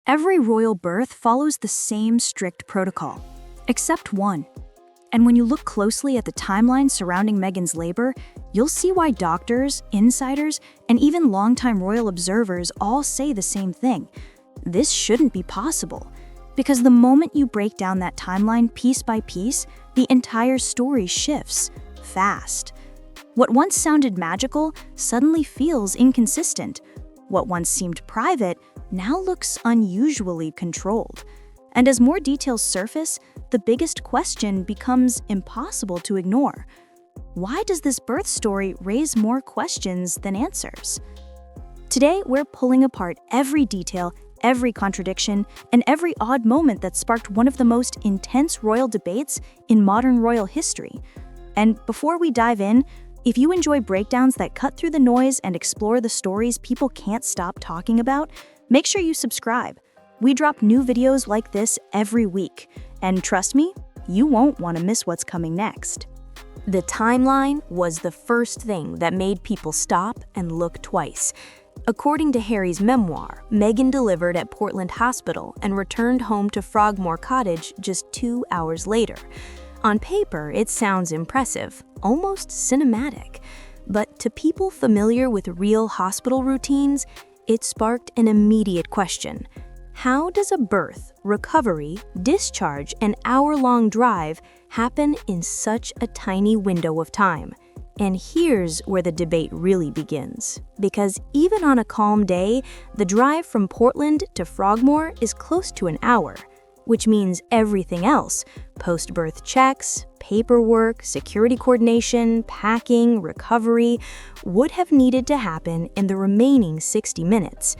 Every royal birth follows the same strict protocol, except one. And when you look closely at the timeline surrounding Meghan's labor, you'll see why doctors, insiders, and even longtime royal observers all say the same thing. This shouldn't be possible, because the moment you break down that timeline piece by piece, the entire story shifts fast. What once sounded magical suddenly feels inconsistent. What once seemed private now looks unusually controlled. And as more details surface, the biggest question becomes impossible to ignore. Why does this birth story raise more questions than answers? Today, we're pulling apart every detail, every contradiction, and every odd moment that sparked one of the most intense royal debates in modern royal history. And before we dive in, if you enjoy breakdowns that cut through the noise and explore the stories people can't stop talking about, make sure you subscribe. We drop new videos like this every week, and trust me, you won't want to miss what's coming next. The timeline was the first thing that made people stop and look twice. According to Harry's memoir, Meghan delivered at Portland Hospital and returned home to Frogmore Cottage just 2 hours later. On paper, it sounds impressive, almost cinematic. But to people familiar with real hospital routines, it sparked an immediate question. How does a birth, recovery, discharge, and hour-long drive happen in such a tiny window of time? And here's where the debate really begins. Because even on a calm day, the drive from Portland to Frogmore is close to an hour, which means everything else, post-birth checks, paperwork, security coordination, packing, recovery, would have needed to happen in the remaining 60 minutes.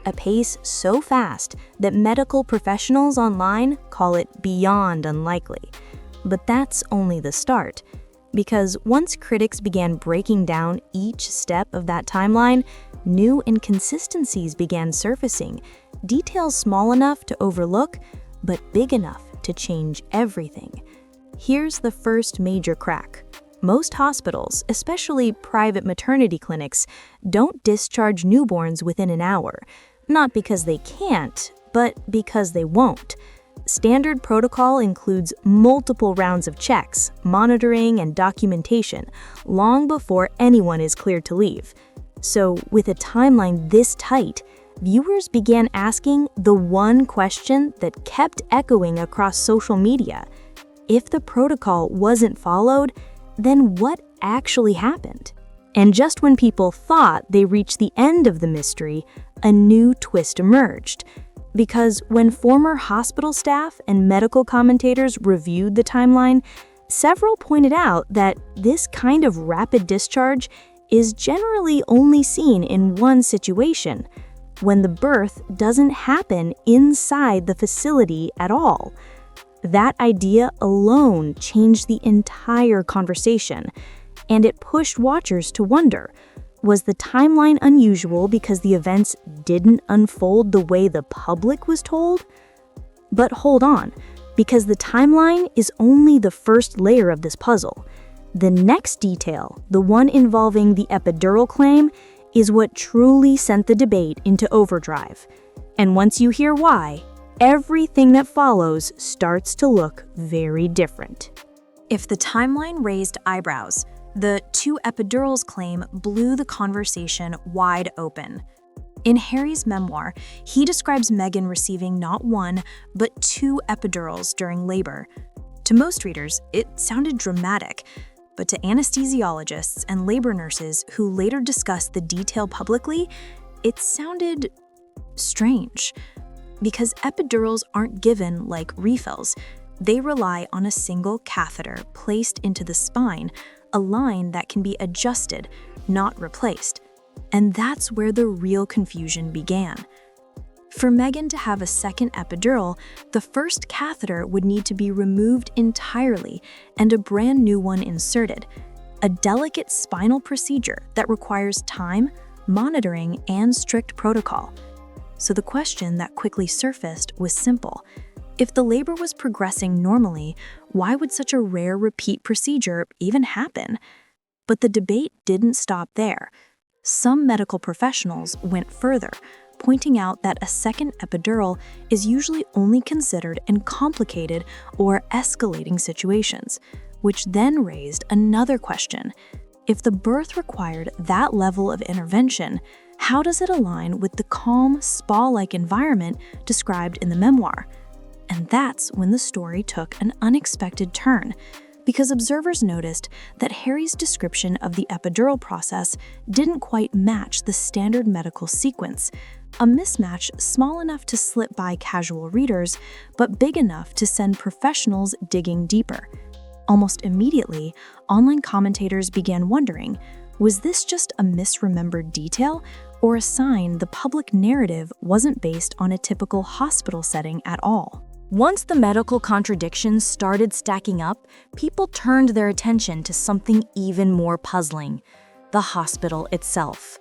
A pace so fast that medical professionals online call it beyond unlikely. But that's only the start. Because once critics began breaking down each step of that timeline, new inconsistencies began surfacing, details small enough to overlook, but big enough to change everything. Here's the first major crack. Most hospitals, especially private maternity clinics, don't discharge newborns within an hour. Not because they can't, but because they won't. Standard protocol includes multiple rounds of checks, monitoring, and documentation, long before anyone is cleared to leave. So, with a timeline this tight, viewers began asking the one question that kept echoing across social media. If the protocol wasn't followed, then what actually happened? And just when people thought they reached the end of the mystery, a new twist emerged. Because when former hospital staff and medical commentators reviewed the timeline, several pointed out that this kind of rapid discharge is generally only seen in one situation, when the birth doesn't happen inside the facility at all. That idea alone changed the entire conversation, and it pushed watchers to wonder, was the timeline unusual because the events didn't unfold the way the public was told? But hold on, because the timeline is only the first layer of this puzzle. The next detail, the one involving the epidural claim, is what truly sent the debate into overdrive. And once you hear why, everything that follows starts to look very different. If the timeline raised eyebrows, the 2 epidurals claim blew the conversation wide open. In Harry's memoir, he describes Meghan receiving not 1, but 2 epidurals during labor. To most readers, it sounded dramatic, but to anesthesiologists and labor nurses who later discussed the detail publicly, it sounded strange. Because epidurals aren't given like refills. They rely on a single catheter placed into the spine, a line that can be adjusted, not replaced. And that's where the real confusion began. For Meghan to have a second epidural, the first catheter would need to be removed entirely and a brand new one inserted, a delicate spinal procedure that requires time, monitoring, and strict protocol. So the question that quickly surfaced was simple. If the labor was progressing normally, why would such a rare repeat procedure even happen? But the debate didn't stop there. Some medical professionals went further, pointing out that a second epidural is usually only considered in complicated or escalating situations, which then raised another question. If the birth required that level of intervention, how does it align with the calm, spa-like environment described in the memoir? And that's when the story took an unexpected turn, because observers noticed that Harry's description of the epidural process didn't quite match the standard medical sequence, a mismatch small enough to slip by casual readers, but big enough to send professionals digging deeper. Almost immediately, online commentators began wondering, was this just a misremembered detail, or a sign the public narrative wasn't based on a typical hospital setting at all? Once the medical contradictions started stacking up, people turned their attention to something even more puzzling: the hospital itself.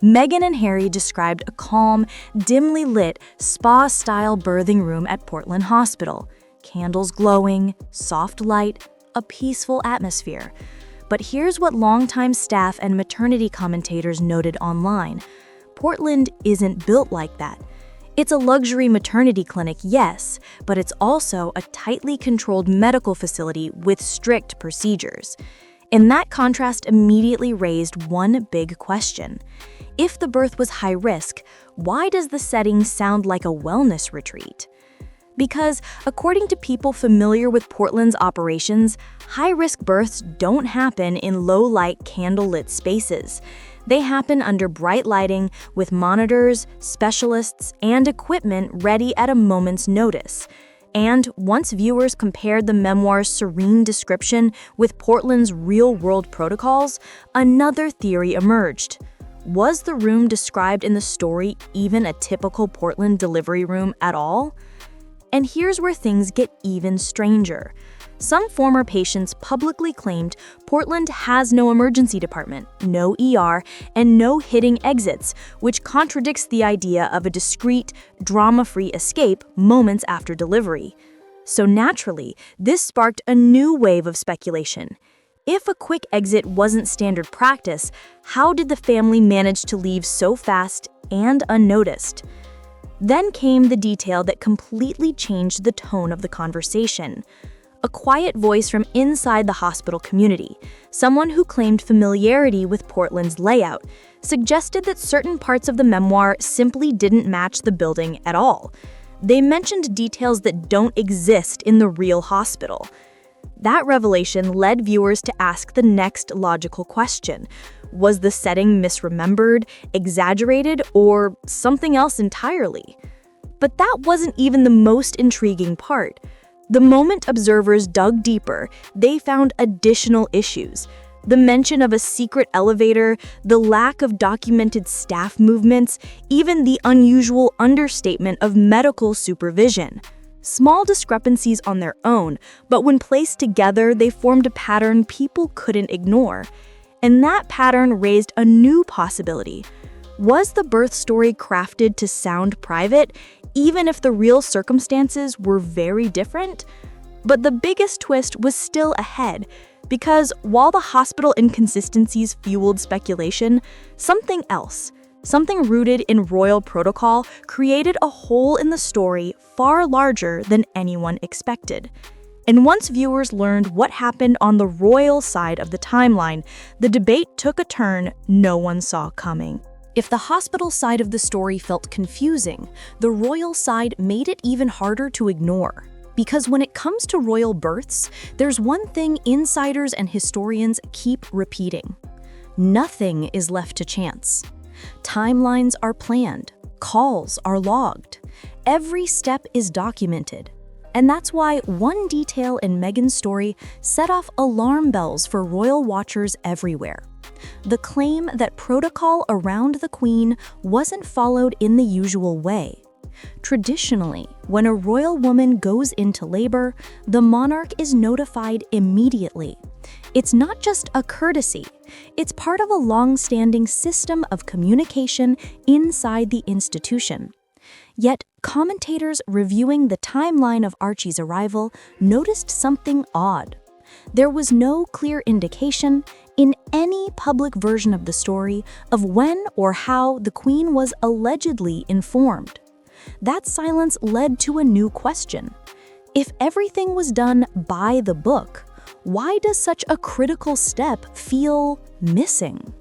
Meghan and Harry described a calm, dimly lit, spa-style birthing room at Portland Hospital. Candles glowing, soft light, a peaceful atmosphere. But here's what longtime staff and maternity commentators noted online: Portland isn't built like that. It's a luxury maternity clinic, yes, but it's also a tightly controlled medical facility with strict procedures. And that contrast immediately raised one big question. If the birth was high risk, why does the setting sound like a wellness retreat? Because, according to people familiar with Portland's operations, high-risk births don't happen in low-light, candle-lit spaces. They happen under bright lighting, with monitors, specialists, and equipment ready at a moment's notice. And once viewers compared the memoir's serene description with Portland's real-world protocols, another theory emerged. Was the room described in the story even a typical Portland delivery room at all? And here's where things get even stranger. Some former patients publicly claimed Portland has no emergency department, no ER, and no hidden exits, which contradicts the idea of a discreet, drama-free escape moments after delivery. So naturally, this sparked a new wave of speculation. If a quick exit wasn't standard practice, how did the family manage to leave so fast and unnoticed? Then came the detail that completely changed the tone of the conversation. A quiet voice from inside the hospital community, someone who claimed familiarity with Portland's layout, suggested that certain parts of the memoir simply didn't match the building at all. They mentioned details that don't exist in the real hospital. That revelation led viewers to ask the next logical question. Was the setting misremembered, exaggerated, or something else entirely? But that wasn't even the most intriguing part. The moment observers dug deeper, they found additional issues. The mention of a secret elevator, the lack of documented staff movements, even the unusual understatement of medical supervision. Small discrepancies on their own, but when placed together, they formed a pattern people couldn't ignore. And that pattern raised a new possibility. Was the birth story crafted to sound private, even if the real circumstances were very different? But the biggest twist was still ahead, because while the hospital inconsistencies fueled speculation, something else, something rooted in royal protocol, created a hole in the story far larger than anyone expected. And once viewers learned what happened on the royal side of the timeline, the debate took a turn no one saw coming. If the hospital side of the story felt confusing, the royal side made it even harder to ignore. Because when it comes to royal births, there's one thing insiders and historians keep repeating. Nothing is left to chance. Timelines are planned, calls are logged, every step is documented. And that's why one detail in Meghan's story set off alarm bells for royal watchers everywhere. The claim that protocol around the Queen wasn't followed in the usual way. Traditionally, when a royal woman goes into labor, the monarch is notified immediately. It's not just a courtesy, it's part of a long-standing system of communication inside the institution. Yet, commentators reviewing the timeline of Archie's arrival noticed something odd. There was no clear indication in any public version of the story of when or how the Queen was allegedly informed. That silence led to a new question. If everything was done by the book, why does such a critical step feel missing?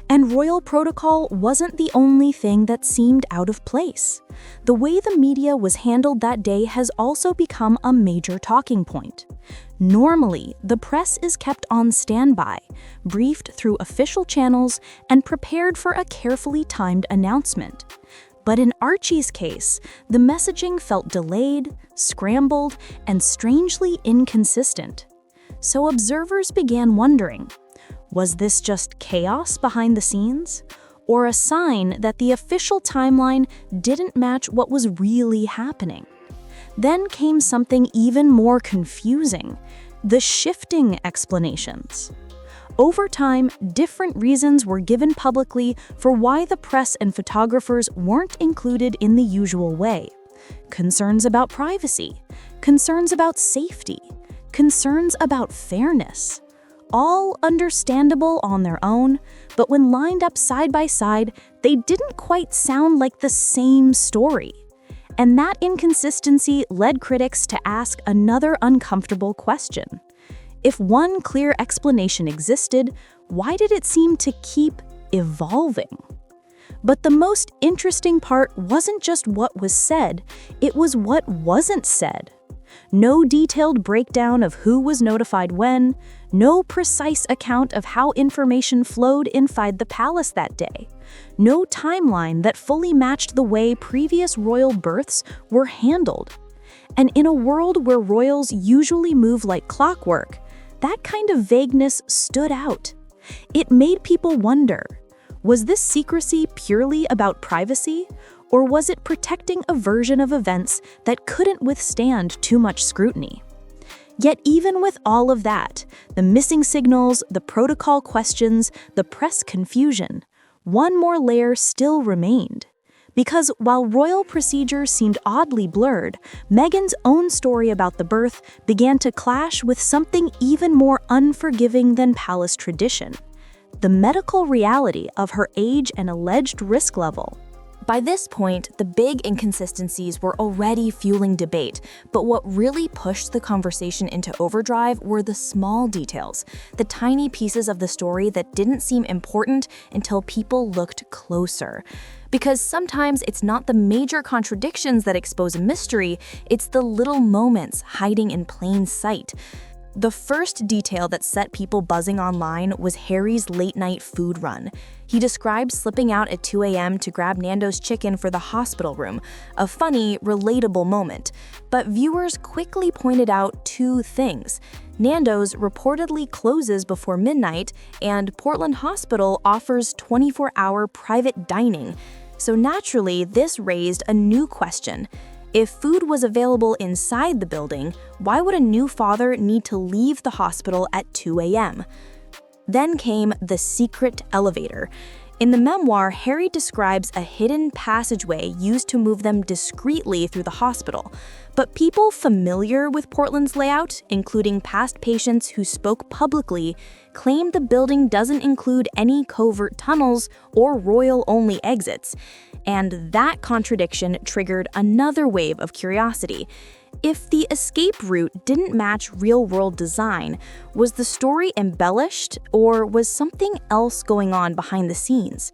And royal protocol wasn't the only thing that seemed out of place. The way the media was handled that day has also become a major talking point. Normally, the press is kept on standby, briefed through official channels, and prepared for a carefully timed announcement. But in Archie's case, the messaging felt delayed, scrambled, and strangely inconsistent. So observers began wondering, was this just chaos behind the scenes? Or a sign that the official timeline didn't match what was really happening? Then came something even more confusing: the shifting explanations. Over time, different reasons were given publicly for why the press and photographers weren't included in the usual way. Concerns about privacy, concerns about safety, concerns about fairness. All understandable on their own, but when lined up side by side, they didn't quite sound like the same story. And that inconsistency led critics to ask another uncomfortable question. If one clear explanation existed, why did it seem to keep evolving? But the most interesting part wasn't just what was said, it was what wasn't said. No detailed breakdown of who was notified when, no precise account of how information flowed inside the palace that day, no timeline that fully matched the way previous royal births were handled. And in a world where royals usually move like clockwork, that kind of vagueness stood out. It made people wonder, was this secrecy purely about privacy? Or was it protecting a version of events that couldn't withstand too much scrutiny? Yet even with all of that, the missing signals, the protocol questions, the press confusion, one more layer still remained. Because while royal procedures seemed oddly blurred, Meghan's own story about the birth began to clash with something even more unforgiving than palace tradition: the medical reality of her age and alleged risk level. By this point, the big inconsistencies were already fueling debate, but what really pushed the conversation into overdrive were the small details, the tiny pieces of the story that didn't seem important until people looked closer. Because sometimes it's not the major contradictions that expose a mystery, it's the little moments hiding in plain sight. The first detail that set people buzzing online was Harry's late-night food run. He described slipping out at 2 a.m. to grab Nando's chicken for the hospital room, a funny, relatable moment. But viewers quickly pointed out two things. Nando's reportedly closes before midnight, and Portland Hospital offers 24-hour private dining. So naturally, this raised a new question. If food was available inside the building, why would a new father need to leave the hospital at 2 a.m.? Then came the secret elevator. In the memoir, Harry describes a hidden passageway used to move them discreetly through the hospital. But people familiar with Portland's layout, including past patients who spoke publicly, claim the building doesn't include any covert tunnels or royal-only exits. And that contradiction triggered another wave of curiosity. If the escape route didn't match real-world design, was the story embellished, or was something else going on behind the scenes?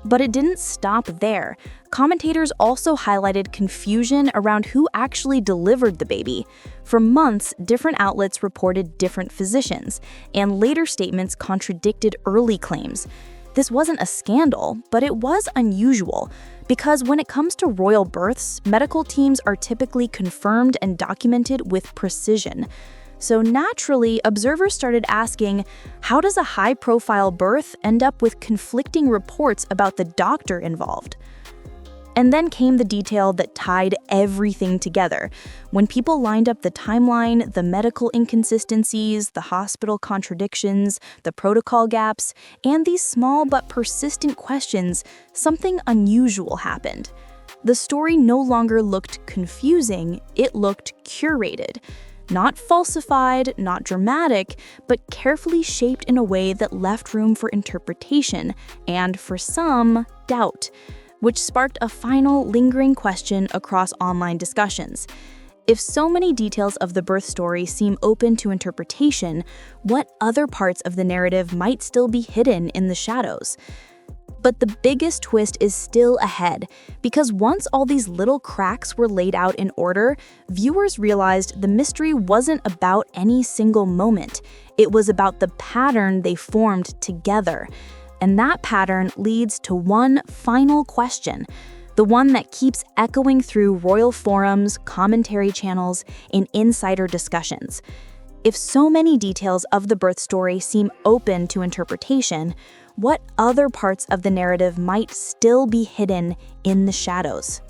But it didn't stop there. Commentators also highlighted confusion around who actually delivered the baby. For months, different outlets reported different physicians, and later statements contradicted early claims. This wasn't a scandal, but it was unusual, because when it comes to royal births, medical teams are typically confirmed and documented with precision. So naturally, observers started asking, how does a high-profile birth end up with conflicting reports about the doctor involved? And then came the detail that tied everything together. When people lined up the timeline, the medical inconsistencies, the hospital contradictions, the protocol gaps, and these small but persistent questions, something unusual happened. The story no longer looked confusing, it looked curated. Not falsified, not dramatic, but carefully shaped in a way that left room for interpretation and, for some, doubt, which sparked a final, lingering question across online discussions. If so many details of the birth story seem open to interpretation, what other parts of the narrative might still be hidden in the shadows? But the biggest twist is still ahead, because once all these little cracks were laid out in order, viewers realized the mystery wasn't about any single moment. It was about the pattern they formed together. And that pattern leads to one final question, the one that keeps echoing through royal forums, commentary channels, and insider discussions. If so many details of the birth story seem open to interpretation, what other parts of the narrative might still be hidden in the shadows?